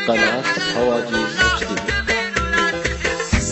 قناة هواجس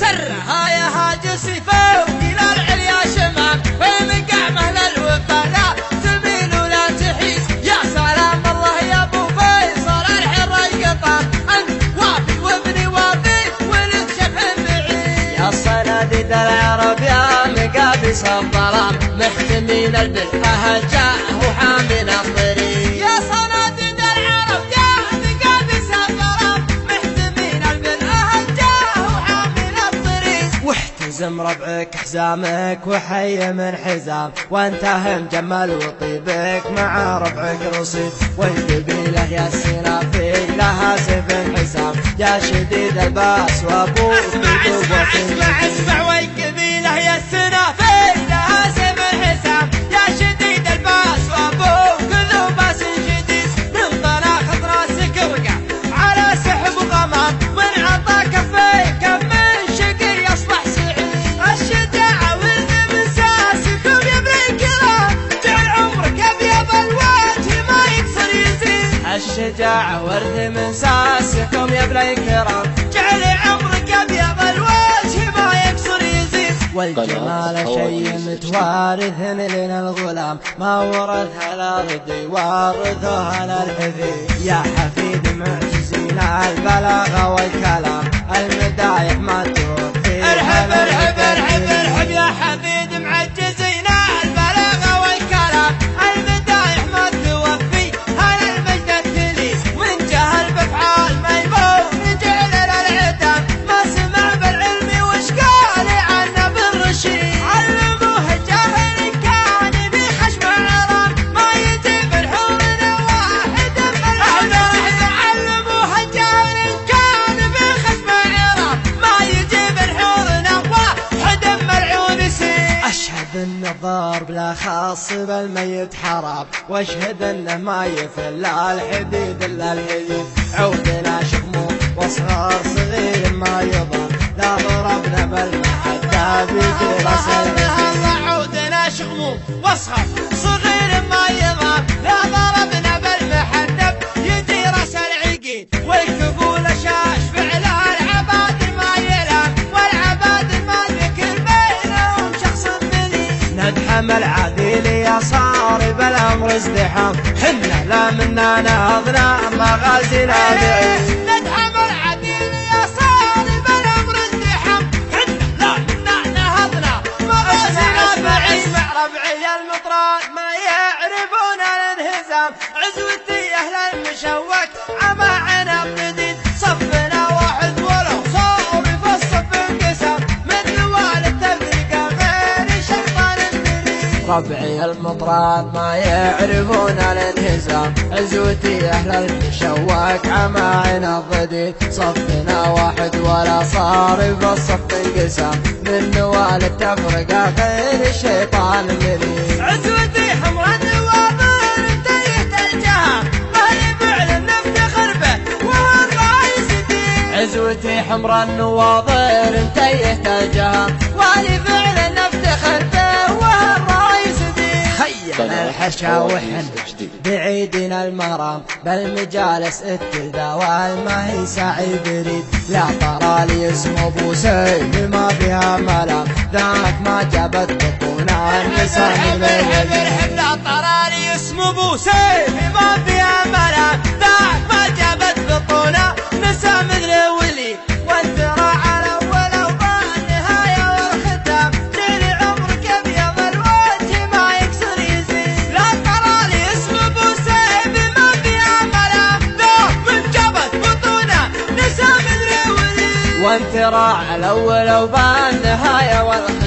سرها يا هاجسي فوق إلى العليا شمال، ومقامه للوفا لا تميل ولا تحيد. يا سلام الله يا ابو فيصل الحر القطار، انت وافي وابني وافي ولد شبه بعيد. يا صناديد العرب يا مقابس الظلام، محتمين البر اهجاه وحامين الطريق. يا صناديد العرب يا مقابس الظلام، محتمين البر اهجاه وحامين الطريق. واحتزم ربعك حزامك وحي من حزام، وانتهى مجمل وطيبك مع ربعك رصيد. والقبيله يا السنافي لها سيف حسام، يا شديد الباس وابوك اسمع والقبيله يا السنافي لها سيف حسام، يا شديد الباس وابوك ذو باس شديد. من طلاق راسك وقع على سحب غمام، من عطى كفيك من شقي يصبح سعيد. الشجاعه والمساسكم يا ابن الكرام، جعل عمرك ابيض الوجه ما يكسر يزيد. الشجاعة ورث من ساسكم يا ابن الكرام، جعل عمرك ابيض الوجه ما يكسر يزيد. والجمال شيء متوارث من الغلام، ما ورثها الارض يورثها للحفيد. يا حفيد معجزين البلاغه والكلام، المدايح ما توفي. ارحب ارحب ارحب ارحب يا حفيد معجزين البلاغه والكلام، المدايح ما توفي هل المجد التلي. من جهل بافعال ميمون جعل للعتام، ما سمع بالعلم وش قال عنه بالرشيد. علموه الجاهل كان بخشم العرام، ما يجيب الحور واحد من العيون. علموه الجاهل كان بخشم العرام، ما يجيب الحور واحد من العيون سيد. أشهد أن الضرب لا خاص بالميت حرام، واشهد أنه ما يفل الحديد إلا الحديد. عودنا شموم واصغار صغير ما يضر، لا ضربنا بالمحدة بيجي راس الله عودنا شغموم واصغر صغير ما يضام، لا ضربنا بالمحدب يجي راس العقيد. والكفول شاش فعل العباد ما يلام، والعباد ما ذكر بينهم شخص بليد. ندحم العديل يا صار بالأمر ازدحام، حنا لا منا نهضنا مغازينا بعيد. ندحم العديل يا صار بالأمر ازدحام، حنا لا منا نهضنا مغازينا بعيد. اسمع ربعي المطران ما يعرفون الانهزام، عزوتي اهل المشوك عما عنب جديد. صفنا واحد ولو صار في الصف انقسام، من نوال التفرقه غير شيطان المريد. ربعي المطران ما يعرفون الانهزام، عزوتي اهل المشوك عما عنب جديد. صفنا واحد ولا صار في الصف انقسام، من نوال التفرقه غير الشيطان المريد. عزوتي حمر النواظر انتهت الجهام، مالي فعل نفتخر به وهو الرئيس دين. عزوتي حمر النواظر انتهت الجهام، والي فعل نفتخر به وهو الرئيس دين. خينا الحشا وحن بعيدنا المرام، بالمجالس التداوال ما هي سعي بريد. لا ترى لي اسم ابو سيف ما فيها ملام، ذاك ما جابت بطونا النساء من ارحب لا ترى لي اسم ابو سيف ما فيها ملام، ذاك ما جابت بطونا نسى مثل ولي. وانت راعى الاول والنهايه والختام، جري عمرك ابيض الوجه ما يكسر يزيد. لا ترى لي اسم ابو سيف ما فيها ملام، ذاك من جابت بطونا نسى مثل ولي. وانت راعى الاول وبالنهايه والختام.